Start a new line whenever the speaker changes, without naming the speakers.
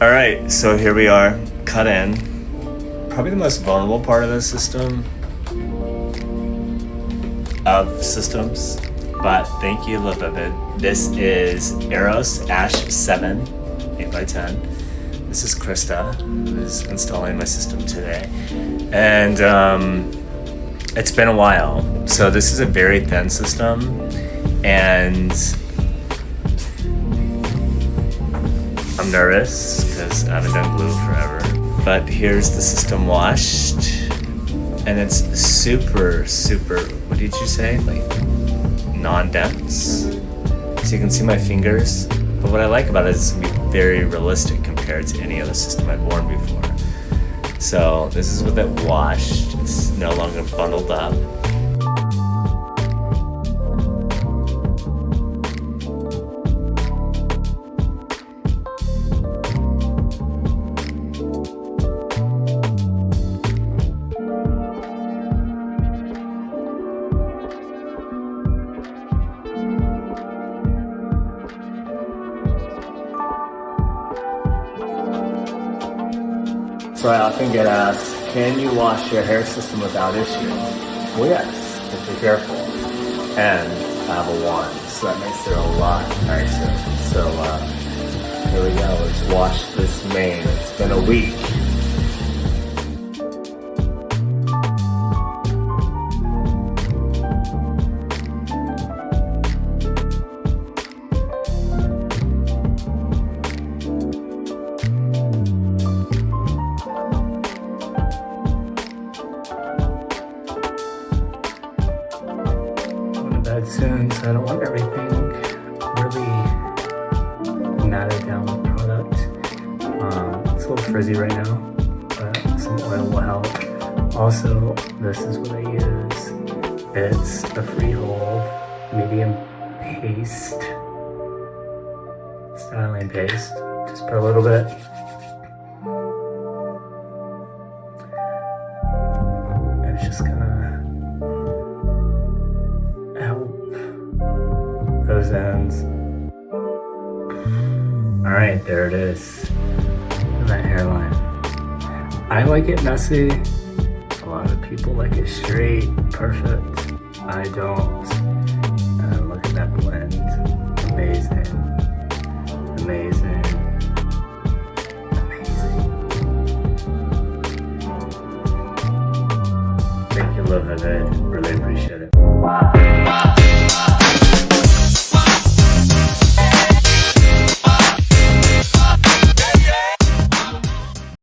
All right, so here we are, cut in. Probably the most vulnerable part of the system, but thank you, LaVivid. This is Eros 7 8x10. This is Krista, who's installing my system today. And it's been a while. So this is a very thin system, and I'm nervous because I haven't done glue forever. But here's the system washed, and it's super, what did you say? Like non-dense. So you can see my fingers. But what I like about it is it's gonna be very realistic compared to any other system I've worn before. So this is with it washed. It's no longer bundled up. So I often get asked, can you wash your hair system without issue? Well, yes, if you're careful. And I have a wand, so that makes it a lot nicer. So here we go, let's wash this mane. It's been a week. Soon, so I don't want everything really matted down with product. It's a little frizzy right now, but some oil will help. Also, this is what I use. It's the Freehold medium paste, styling paste. Just put a little bit. And it's just gonna those ends. All right, there it is. Look at that hairline. I like it messy. A lot of people like it straight, perfect. I don't. And look at that blend. Amazing. Amazing. Amazing. Thank you, LaVivid. Really appreciate it.